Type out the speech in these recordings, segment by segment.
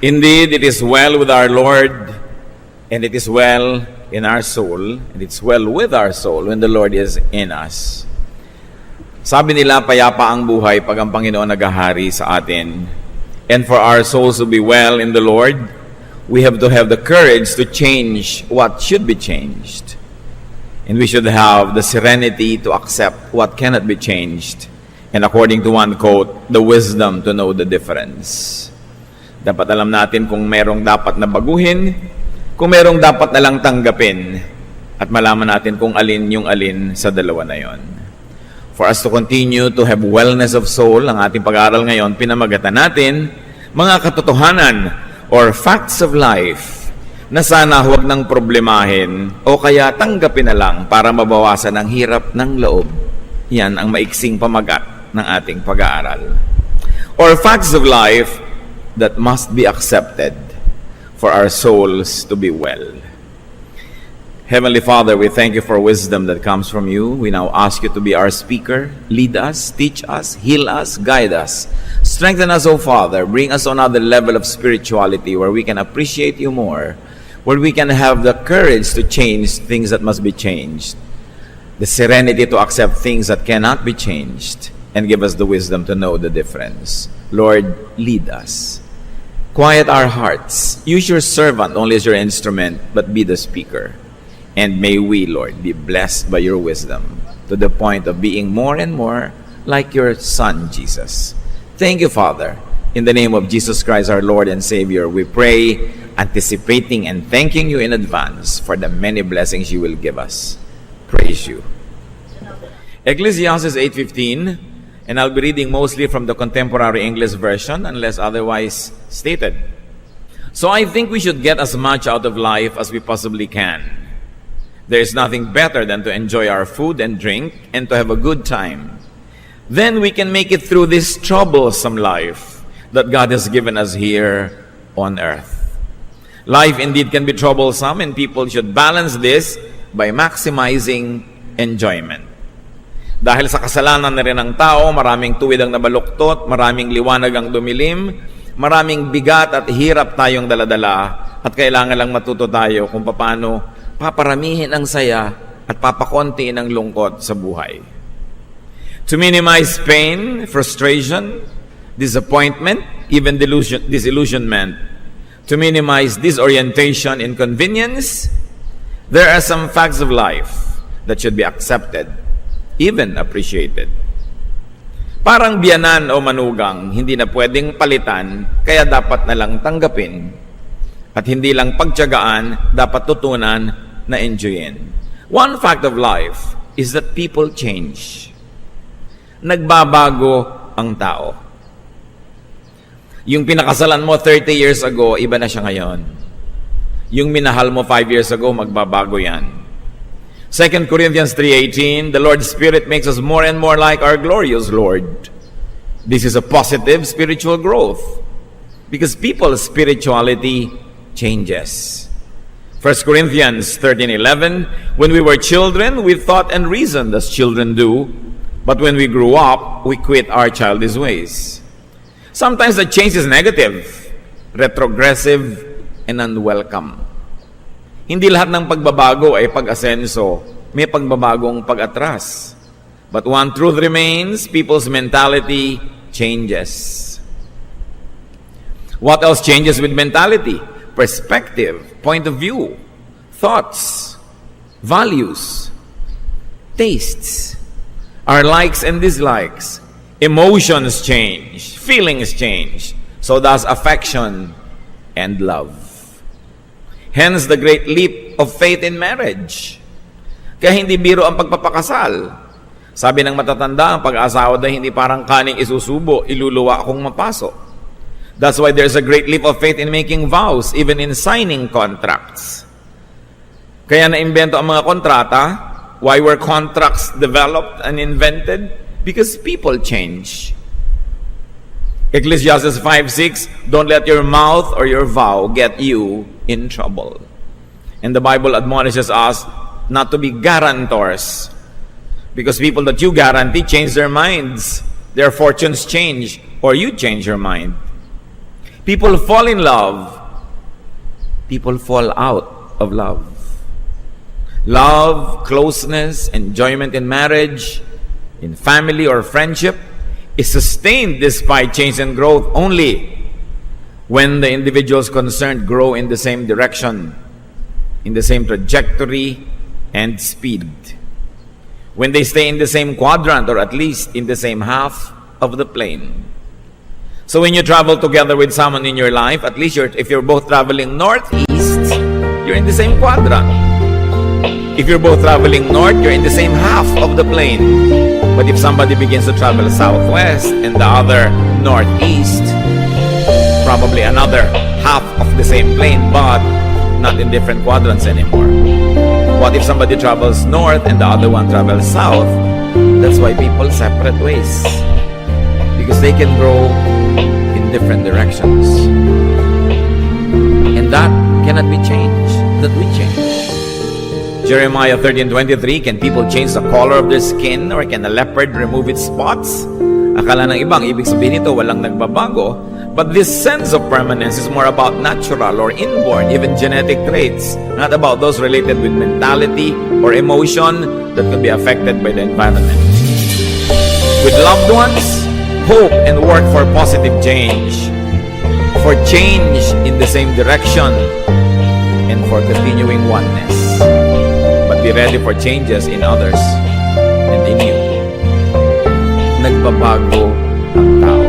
Indeed, it is well with our Lord, and it is well in our soul, and it's well with our soul when the Lord is in us. Sabi nila, payapa ang buhay pag ang Panginoon naghahari sa atin. And for our souls to be well in the Lord, we have to have the courage to change what should be changed. And we should have the serenity to accept what cannot be changed. And according to one quote, the wisdom to know the difference. Dapat alam natin kung merong dapat na baguhin, kung merong dapat na lang tanggapin, at malaman natin kung alin yung alin sa dalawa na yon. For us to continue to have wellness of soul, ang ating pag-aaral ngayon, pinamagatan natin mga katotohanan or facts of life na sana huwag nang problemahin o kaya tanggapin na lang para mabawasan ang hirap ng loob. Yan ang maiksing pamagat ng ating pag-aaral. Or facts of life that must be accepted for our souls to be well. Heavenly Father, we thank you for wisdom that comes from you. We now ask you to be our speaker. Lead us, teach us, heal us, guide us. Strengthen us, O Father. Bring us on another level of spirituality where we can appreciate you more, where we can have the courage to change things that must be changed, the serenity to accept things that cannot be changed, and give us the wisdom to know the difference. Lord, lead us. Quiet our hearts. Use your servant only as your instrument, but be the speaker. And may we, Lord, be blessed by your wisdom to the point of being more and more like your Son, Jesus. Thank you, Father. In the name of Jesus Christ, our Lord and Savior, we pray, anticipating and thanking you in advance for the many blessings you will give us. Praise you. Ecclesiastes 8:15. And I'll be reading mostly from the Contemporary English Version unless otherwise stated. So I think we should get as much out of life as we possibly can. There is nothing better than to enjoy our food and drink and to have a good time. Then we can make it through this troublesome life that God has given us here on earth. Life indeed can be troublesome, and people should balance this by maximizing enjoyment. Dahil sa kasalanan na rin ng tao, maraming tuwid ang nabaluktot, maraming liwanag ang dumilim, maraming bigat at hirap tayong daladala, at kailangan lang matuto tayo kung paano paparamihin ang saya at papakonti ang lungkot sa buhay. To minimize pain, frustration, disappointment, even disillusionment, to minimize disorientation, inconvenience, there are some facts of life that should be accepted, even appreciated. Parang biyanan o manugang, hindi na pwedeng palitan, kaya dapat na lang tanggapin. At hindi lang pagtiyagaan, dapat tutunan na enjoyin. One fact of life is that people change. Nagbabago ang tao. Yung pinakasalan mo 30 years ago, iba na siya ngayon. Yung minahal mo 5 years ago, magbabago yan. 2 Corinthians 3:18, the Lord's Spirit makes us more and more like our glorious Lord. This is a positive spiritual growth because people's spirituality changes. 1 Corinthians 13:11, when we were children, we thought and reasoned as children do, but when we grew up, we quit our childish ways. Sometimes the change is negative, retrogressive, and unwelcome. Hindi lahat ng pagbabago ay pag-asenso. May pagbabagong pag-atras. But one truth remains, people's mentality changes. What else changes with mentality? Perspective, point of view, thoughts, values, tastes, our likes and dislikes. Emotions change, feelings change. So does affection and love. Hence the great leap of faith in marriage. Kaya hindi biro ang pagpapakasal. Sabi ng matatanda, ang pag-aasawa daw hindi parang kaning isusubo, iluluwa akong mapaso. That's why there's a great leap of faith in making vows, even in signing contracts. Kaya naimbento ang mga kontrata. Why were contracts developed and invented? Because people change. Ecclesiastes 5:6, don't let your mouth or your vow get you in trouble. And the Bible admonishes us not to be guarantors, because people that you guarantee change their minds. Their fortunes change, or you change your mind. People fall in love. People fall out of love. Love, closeness, enjoyment in marriage, in family or friendship is sustained despite change and growth only when the individuals concerned grow in the same direction, in the same trajectory and speed. When they stay in the same quadrant or at least in the same half of the plane. So when you travel together with someone in your life, at least if you're both traveling northeast, you're in the same quadrant. If you're both traveling north, you're in the same half of the plane. But if somebody begins to travel southwest and the other northeast, probably another half of the same plane, but not in different quadrants anymore. What if somebody travels north and the other one travels south? That's why people separate ways. Because they can grow in different directions. And that cannot be changed. That we change. Jeremiah 13:23, can people change the color of their skin or can a leopard remove its spots? Akala ng ibang, ibig sabihin nito, walang nagbabago. But this sense of permanence is more about natural or inborn, even genetic traits, not about those related with mentality or emotion that could be affected by the environment. With loved ones, hope and work for positive change, for change in the same direction, and for continuing oneness. But be ready for changes in others and in you. Nagbabago ang tao.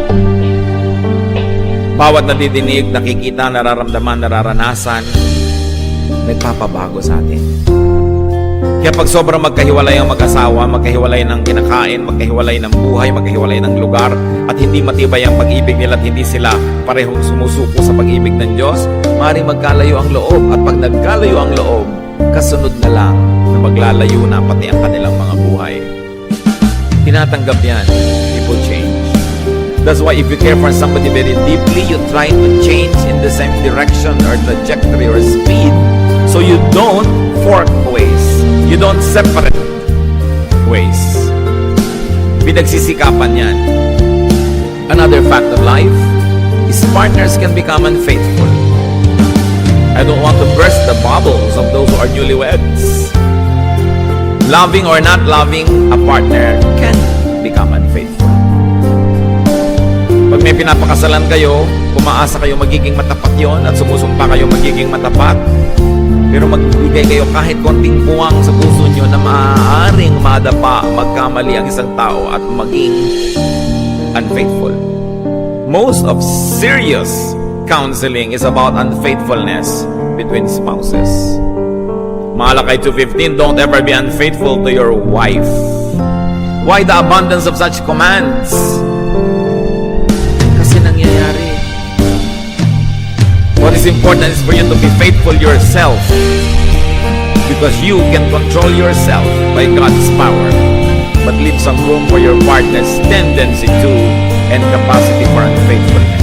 Bawat nadidinig, nakikita, nararamdaman, nararanasan, nagpapabago sa atin. Kaya pag sobrang magkahiwalay ang mag-asawa, magkahiwalay ng kinakain, magkahiwalay ng buhay, magkahiwalay ng lugar, at hindi matibay ang pag-ibig nila at hindi sila parehong sumusuko sa pag-ibig ng Diyos, maaaring magkalayo ang loob. At pag nagkalayo ang loob, kasunod na lang na maglalayo na pati ang kanilang mga buhay. Tinatanggap yan. People change. That's why if you care for somebody very deeply, you try to change in the same direction or trajectory or speed so you don't fork ways. You don't separate ways. Pinagsisikapan yan. Another fact of life is partners can become unfaithful. I don't want to burst the bubbles of those who are newlyweds. Loving or not loving a partner can become unfaithful. Pag may pinapakasalan kayo, umaasa kayo magiging matapat yon at sumusumpa kayo magiging matapat. Pero magbibigay kayo kahit konting puwang sa puso nyo na maaaring madapa, magkamali ang isang tao at maging unfaithful. Most of serious counseling is about unfaithfulness between spouses. Malakay 2:15, don't ever be unfaithful to your wife. Why the abundance of such commands? Kasi nangyayari. What is important is for you to be faithful yourself, because you can control yourself by God's power, but leave some room for your partner's tendency to and capacity for unfaithfulness.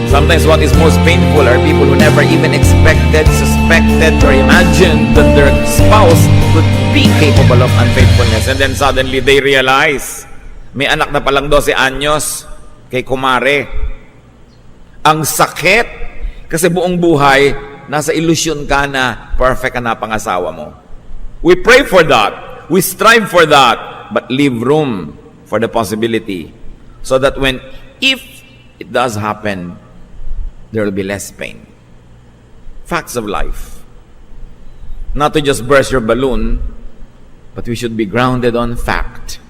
Sometimes what is most painful are people who never even expected, suspected, or imagined that their spouse could be capable of unfaithfulness. And then suddenly they realize, may anak na palang 12 anyos kay kumare. Ang sakit, kasi buong buhay, nasa ilusyon ka na perfect ka na pangasawa mo. We pray for that. We strive for that. But leave room for the possibility so that if it does happen, there will be less pain. Facts of life. Not to just burst your balloon, but we should be grounded on fact.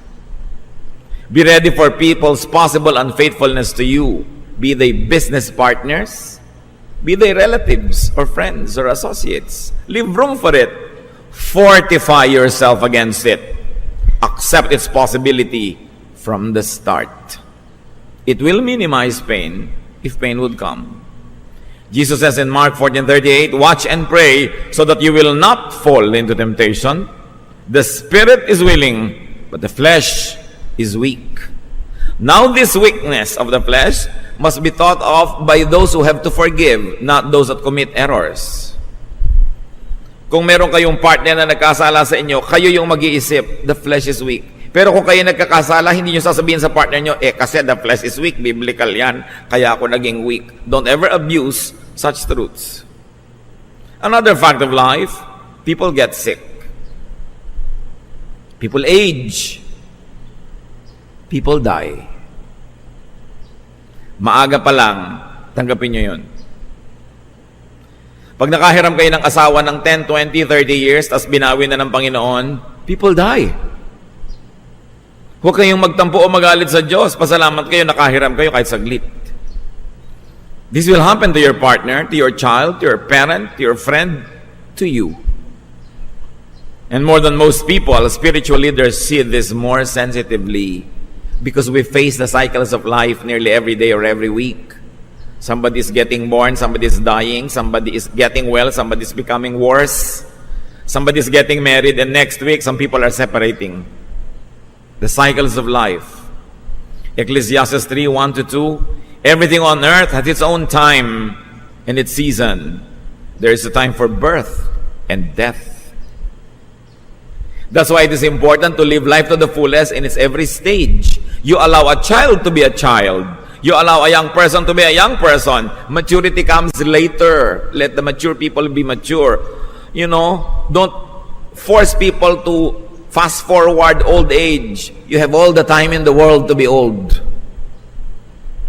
Be ready for people's possible unfaithfulness to you, be they business partners, be they relatives or friends or associates. Leave room for it. Fortify yourself against it. Accept its possibility from the start. It will minimize pain if pain would come. Jesus says in Mark 14:38, watch and pray so that you will not fall into temptation. The spirit is willing, but the flesh is weak. Now this weakness of the flesh must be thought of by those who have to forgive, not those that commit errors. Kung meron kayong partner na nagkasala sa inyo, kayo yung mag-iisip, the flesh is weak. Pero kung kayo nagkakasala, hindi nyo sasabihin sa partner nyo, kasi the flesh is weak, biblical yan, kaya ako naging weak. Don't ever abuse such truths. Another fact of life, people get sick. People age. People die. Maaga pa lang, tanggapin nyo yun. Pag nakahiram kayo ng asawa ng 10, 20, 30 years, tas binawi na ng Panginoon, people die. Huwag kayong magtampo o magalit sa Diyos. Pasalamat kayo, nakahiram kayo kahit saglit. This will happen to your partner, to your child, to your parent, to your friend, to you. And more than most people, spiritual leaders see this more sensitively because we face the cycles of life nearly every day or every week. Somebody is getting born, somebody is dying, somebody is getting well, somebody is becoming worse, somebody is getting married, and next week some people are separating. The cycles of life. Ecclesiastes 3, 1-2, everything on earth has its own time and its season. There is a time for birth and death. That's why it is important to live life to the fullest in its every stage. You allow a child to be a child. You allow a young person to be a young person. Maturity comes later. Let the mature people be mature. Don't force people to fast forward old age. You have all the time in the world to be old.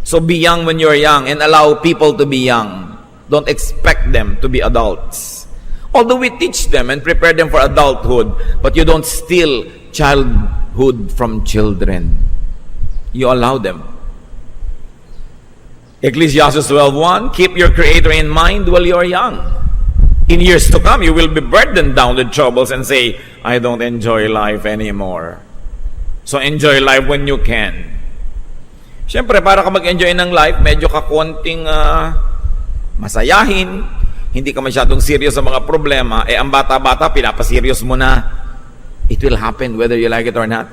So be young when you're young and allow people to be young. Don't expect them to be adults. Although we teach them and prepare them for adulthood, but you don't steal childhood from children. You allow them. Ecclesiastes 12:1, keep your Creator in mind while you're young. In years to come, you will be burdened down with troubles and say, I don't enjoy life anymore. So enjoy life when you can. Siyempre, para ka mag-enjoy ng life, medyo ka konting masayahin, hindi ka masyadong serious sa mga problema, ang bata-bata, pinapaserious mo na. It will happen whether you like it or not.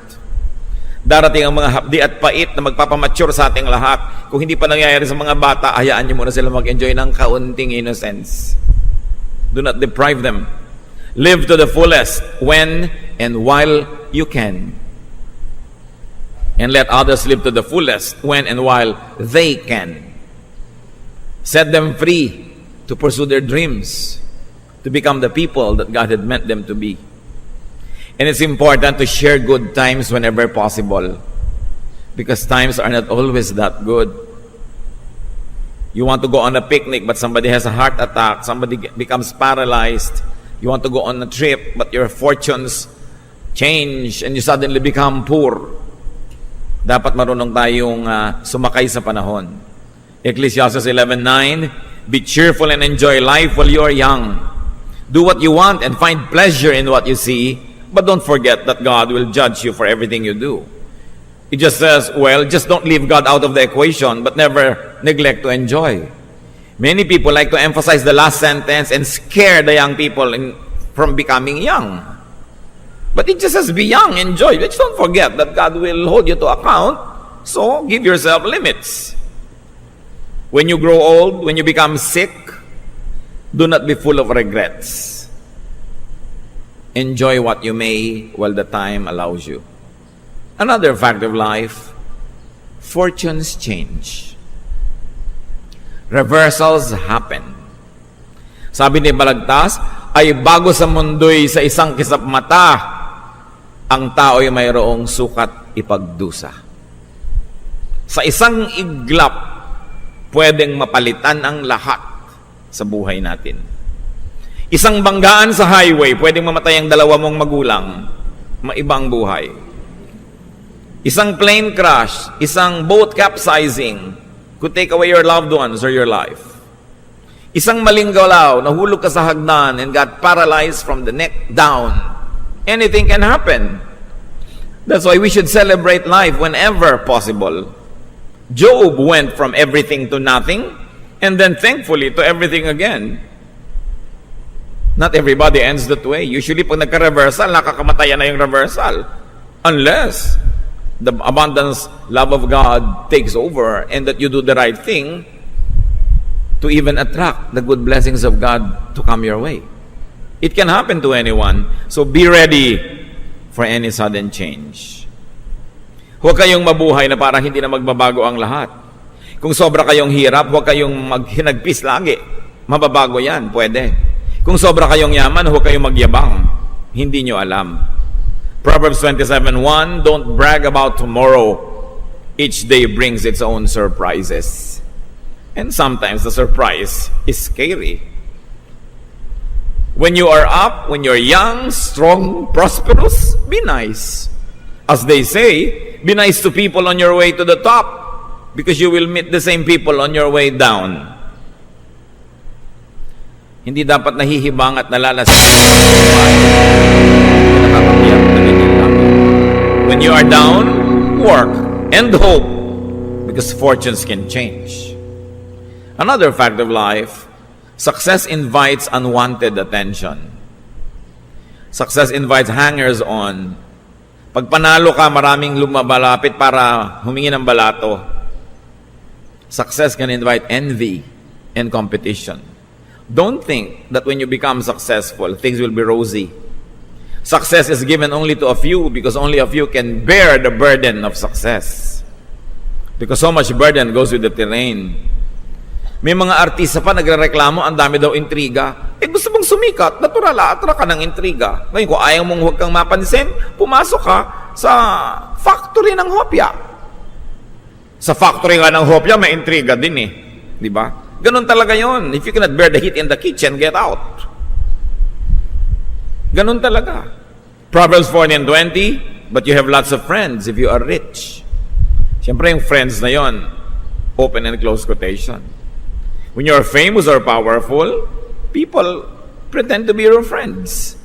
Darating ang mga hapdi at pait na magpapamature sa ating lahat. Kung hindi pa nangyayari sa mga bata, hayaan nyo muna sila mag-enjoy ng kaunting innocence. Do not deprive them. Live to the fullest when and while you can. And let others live to the fullest when and while they can. Set them free to pursue their dreams, to become the people that God had meant them to be. And it's important to share good times whenever possible, because times are not always that good. You want to go on a picnic, but somebody has a heart attack, somebody becomes paralyzed. You want to go on a trip, but your fortunes change and you suddenly become poor. Dapat marunong tayong sumakay sa panahon. Ecclesiastes 11:9, be cheerful and enjoy life while you are young. Do what you want and find pleasure in what you see, but don't forget that God will judge you for everything you do. It just says, just don't leave God out of the equation, but never neglect to enjoy. Many people like to emphasize the last sentence and scare the young people from becoming young. But it just says, be young, enjoy. Just don't forget that God will hold you to account, so give yourself limits. When you grow old, when you become sick, do not be full of regrets. Enjoy what you may while the time allows you. Another fact of life, fortunes change. Reversals happen. Sabi ni Balagtas, ay bago sa mundo'y sa isang kisap mata, ang tao'y mayroong sukat ipagdusa. Sa isang iglap, pwedeng mapalitan ang lahat sa buhay natin. Isang banggaan sa highway, pwedeng mamatay ang dalawa mong magulang, maibang buhay. Isang plane crash, isang boat capsizing could take away your loved ones or your life. Isang maling galaw, nahulog ka sa hagdan and got paralyzed from the neck down. Anything can happen. That's why we should celebrate life whenever possible. Job went from everything to nothing and then thankfully to everything again. Not everybody ends that way. Usually pag nagka-reversal, nakakamatayan na yung reversal. Unless the abundance love of God takes over and that you do the right thing to even attract the good blessings of God to come your way. It can happen to anyone. So be ready for any sudden change. Huwag kayong mabuhay na parang hindi na magbabago ang lahat. Kung sobra kayong hirap, huwag kayong maghinagpis lagi. Mababago yan, pwede. Kung sobra kayong yaman, huwag kayong magyabang. Hindi nyo alam. Proverbs 27:1, don't brag about tomorrow. Each day brings its own surprises. And sometimes the surprise is scary. When you are up, when you're young, strong, prosperous, be nice. As they say, be nice to people on your way to the top, because you will meet the same people on your way down. Hindi dapat nahihibang at nalalasing. When you are down, work and hope, because fortunes can change. Another fact of life, success invites unwanted attention. Success invites hangers-on. Pag panalo ka, maraming lumabalapit para humingi ng balato. Success can invite envy and competition. Don't think that when you become successful, things will be rosy. Success is given only to a few because only a few can bear the burden of success. Because so much burden goes with the terrain. May mga artista pa nagrereklamo, ang dami daw intriga. Gusto mong sumikat, natural, atra ka ng intriga. Ngayon, kung ayaw mong huwag kang mapansin, pumasok ka sa factory ng hopya. Sa factory nga ng hopya, may intriga din eh. Di ba? Ganun talaga yon. If you cannot bear the heat in the kitchen, get out. Ganun talaga. Proverbs 14:20, but you have lots of friends if you are rich. Siyempre yung friends na yon, open and close quotation. When you are famous or powerful, people pretend to be your friends.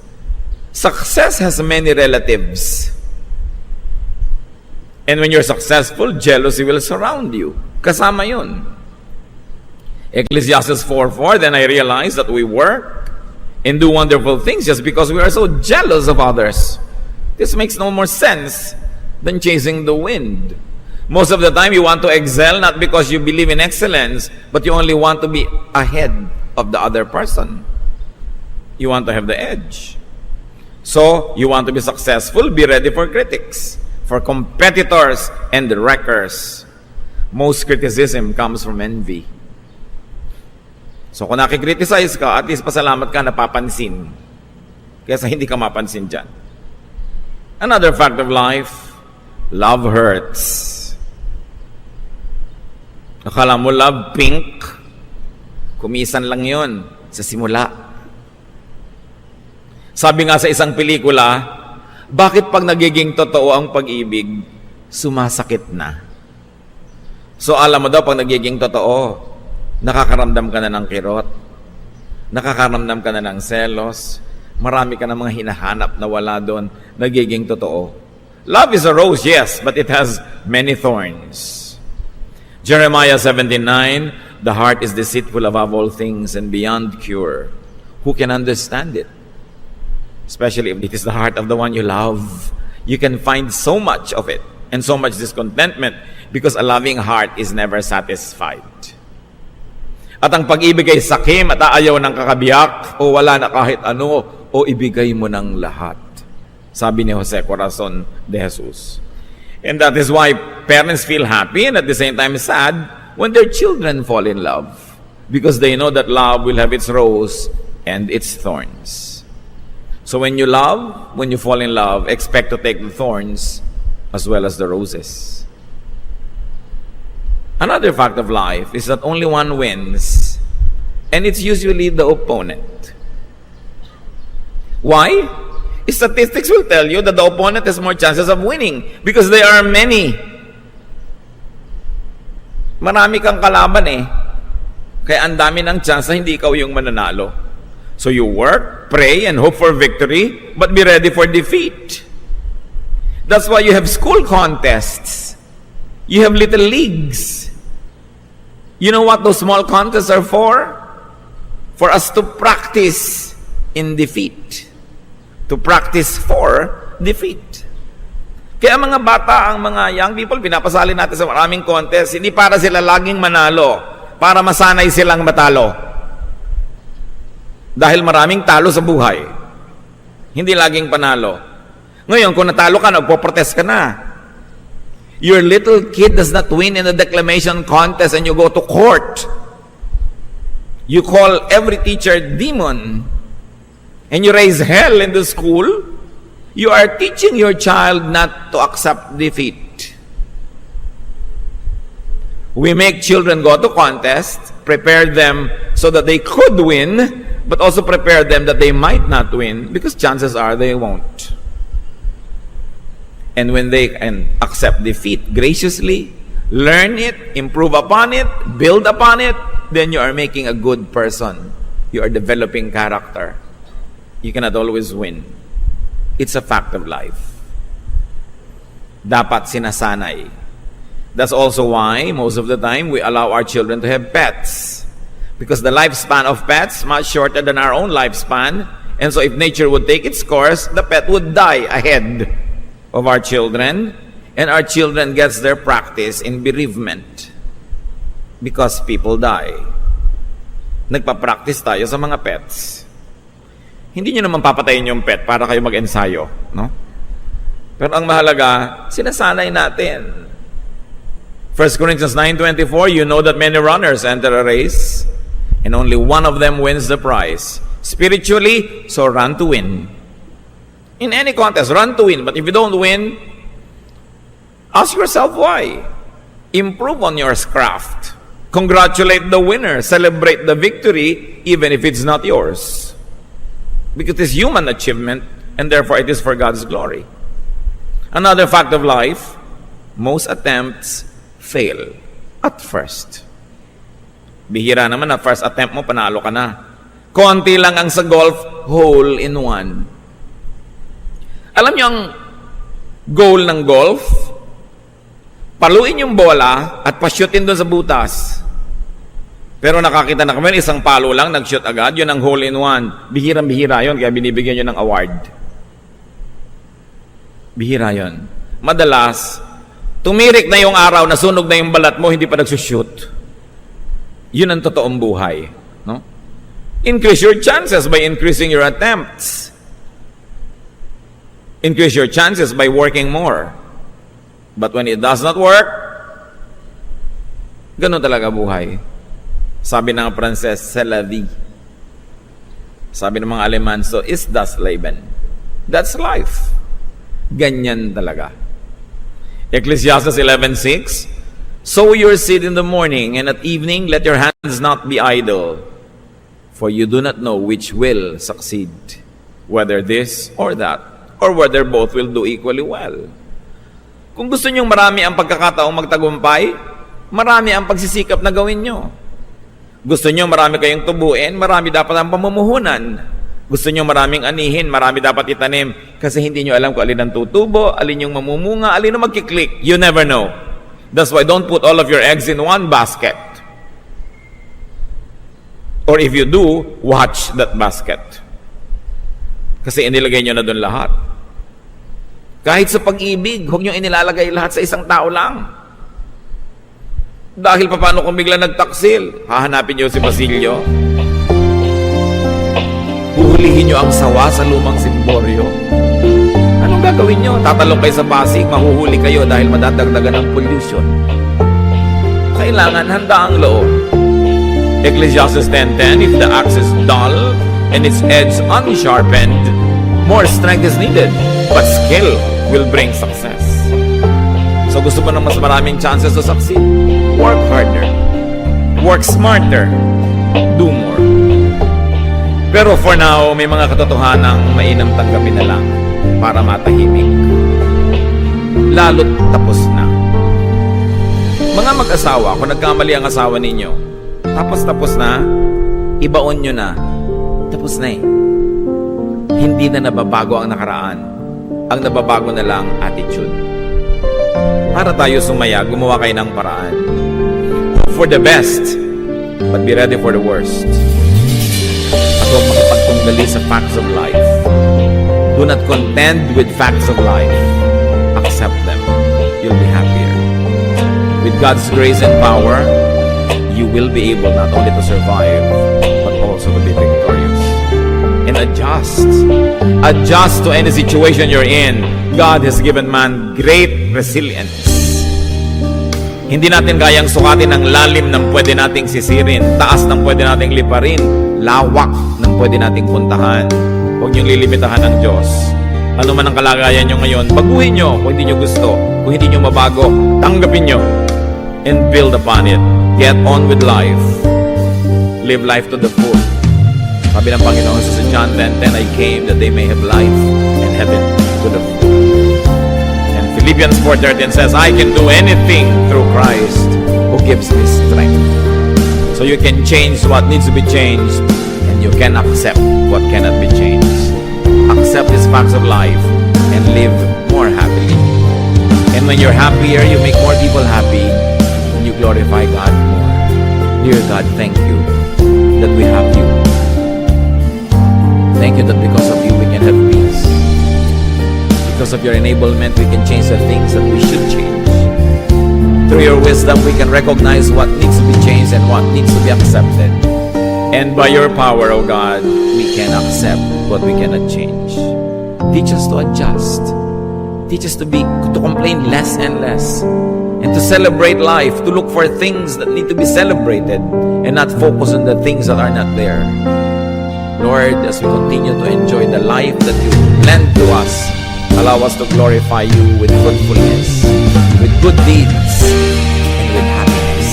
Success has many relatives. And when you're successful, jealousy will surround you. Kasama yun. Ecclesiastes 4:4, then I realized that we work and do wonderful things just because we are so jealous of others. This makes no more sense than chasing the wind. Most of the time, you want to excel not because you believe in excellence, but you only want to be ahead of the other person. You want to have the edge. So, you want to be successful, be ready for critics, for competitors and wreckers. Most criticism comes from envy. So, kung nakikriticize ka, at least pasalamat ka napapansin. Kaysa hindi ka mapansin dyan. Another fact of life, love hurts. Akala mo love pink, kumisan lang yon sa simula. Sabi nga sa isang pelikula, bakit pag nagiging totoo ang pag-ibig, sumasakit na? So alam mo daw, pag nagiging totoo, nakakaramdam ka na ng kirot, nakakaramdam ka na ng selos, marami ka na mga hinahanap na wala doon, nagiging totoo. Love is a rose, yes, but it has many thorns. Jeremiah 17:9, the heart is deceitful above all things and beyond cure. Who can understand it? Especially if it is the heart of the one you love. You can find so much of it and so much discontentment because a loving heart is never satisfied. At ang pag-ibig ay sakim at aayaw ng kakabiyak o wala na kahit ano o ibigay mo ng lahat. Sabi ni Jose Corazon de Jesus. And that is why parents feel happy and at the same time sad when their children fall in love. Because they know that love will have its rose and its thorns. So when you love, when you fall in love, expect to take the thorns as well as the roses. Another fact of life is that only one wins, and it's usually the opponent. Why? Statistics will tell you that the opponent has more chances of winning because there are many. Marami kang kalaban eh. Kaya ang dami ng chance na hindi ikaw yung mananalo. So you work, pray, and hope for victory, but be ready for defeat. That's why you have school contests. You have little leagues. You know what those small contests are for? For us to practice in defeat. To practice for defeat. Kaya mga bata, ang mga young people, pinapasali natin sa maraming contest, hindi para sila laging manalo, para masanay silang matalo. Dahil maraming talo sa buhay. Hindi laging panalo. Ngayon, kung natalo ka, nagpo-protest ka na. Your little kid does not win in a declamation contest and you go to court. You call every teacher demon and you raise hell in the school. You are teaching your child not to accept defeat. We make children go to contest, prepare them so that they could win, but also prepare them that they might not win because chances are they won't. And when they can accept defeat graciously, learn it, improve upon it, build upon it, then you are making a good person. You are developing character. You cannot always win. It's a fact of life. Dapat sinasanay. That's also why most of the time we allow our children to have pets. Because the lifespan of pets is much shorter than our own lifespan. And so if nature would take its course, the pet would die ahead of our children, and our children gets their practice in bereavement because people die. Nagpa-practice tayo sa mga pets. Hindi nyo naman papatayin yung pet para kayo mag-ensayo, no? Pero ang mahalaga, sinasanay natin. 1 Corinthians 9:24, you know that many runners enter a race, and only one of them wins the prize. Spiritually, so run to win. In any contest, run to win. But if you don't win, ask yourself why. Improve on your craft. Congratulate the winner. Celebrate the victory, even if it's not yours. Because it's human achievement, and therefore it is for God's glory. Another fact of life, most attempts fail at first. Bihira naman na first attempt mo, panalo ka na. Konti lang ang sa golf, hole in one. Alam niyo ang goal ng golf? Paluin yung bola at pa-shootin doon sa butas. Pero nakakita na kami, isang palo lang, nag-shoot agad, yun ang hole in one. Bihirang-bihira yun, kaya binibigyan yun ng award. Bihira yun. Madalas, tumirik na yung araw, nasunog na yung balat mo, hindi pa nagsushoot. Yun ang totoong buhay. No? Increase your chances by increasing your attempts. Increase your chances by working more. But when it does not work, ganun talaga buhay. Sabi ng Pranses, c'est la vie. Sabi ng mga Aleman, so ist das Leben. That's life. Ganyan talaga. Ecclesiastes 11:6, sow your seed in the morning, and at evening let your hands not be idle, for you do not know which will succeed, whether this or that, or whether both will do equally well. Kung gusto nyong marami ang pagkakataong magtagumpay, marami ang pagsisikap na gawin nyo. Gusto nyo marami kayong tubuin, marami dapat ang pamumuhunan. Gusto nyo maraming anihin, marami dapat itanim. Kasi hindi nyo alam kung alin ang tutubo, alin yung mamumunga, alin ang magkiklik. You never know. That's why don't put all of your eggs in one basket. Or if you do, watch that basket. Kasi inilagay nyo na doon lahat. Kahit sa pag-ibig, huwag nyo inilalagay lahat sa isang tao lang. Dahil paano kung bigla nagtaksil? Hahanapin nyo si Basilio. Huhulihin nyo ang sawa sa lumang simboryo. Anong gagawin nyo? Tatalong kayo sa Pasig, mahuhuli kayo dahil madadagdagan ng pollution. Kailangan handa ang loob. Ecclesiastes 10:10, if the axe is dull and its edge unsharpened, more strength is needed, but skill will bring success. So gusto mo ng mas maraming chances to succeed? Work harder. Work smarter. Do more. Pero for now, may mga katotohanang mainam tanggapin na lang para matahimik. Lalo't tapos na. Mga mag-asawa, kung nagkamali ang asawa ninyo, tapos na, ibaon nyo na. Tapos na eh. Hindi na nababago ang nakaraan. Ang nababago na lang attitude. Para tayo sumaya, gumawa kayo ng paraan. Hope for the best, but be ready for the worst. At huwag makipagtunggali sa facts of life. Do not contend with facts of life. Accept them. You'll be happier. With God's grace and power, you will be able not only to survive, but also to be victorious. And adjust. Adjust to any situation you're in. God has given man great resilience. Hindi natin kayang sukatin ang lalim ng pwede nating sisirin, taas ng pwede nating liparin, lawak ng pwede nating puntahan. Huwag niyong lilimitahan ng Diyos. Ano man ang kalagayan nyo ngayon, baguhin nyo kung hindi nyo gusto. Kung hindi nyo mabago, tanggapin nyo and build upon it. Get on with life. Live life to the full. Sabi ng Panginoon sa John 10:10, I came that they may have life and have it to the full. And Philippians 4:13 says, I can do anything through Christ who gives me strength. So you can change what needs to be changed, and you can accept what cannot be changed. Accept these facts of life and live more happily. And when you're happier, you make more people happy, and you glorify God more. Dear God, thank you that we have you. Thank you that because of you we can have peace. Because of your enablement, we can change the things that we should change. Through your wisdom, we can recognize what needs to be changed and what needs to be accepted. And by your power, O God, we can accept what we cannot change. Teach us to adjust. Teach us to complain less and less. And to celebrate life, to look for things that need to be celebrated and not focus on the things that are not there. Lord, as we continue to enjoy the life that you lend to us, allow us to glorify you with fruitfulness, with good deeds, and with happiness,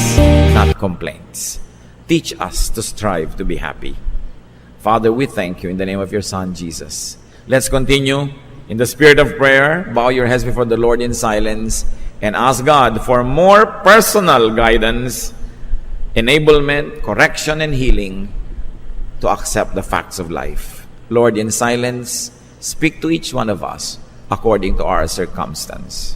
not complaints. Teach us to strive to be happy. Father, we thank you in the name of your Son, Jesus. Let's continue in the spirit of prayer. Bow your heads before the Lord in silence and ask God for more personal guidance, enablement, correction, and healing to accept the facts of life. Lord, in silence, speak to each one of us according to our circumstance.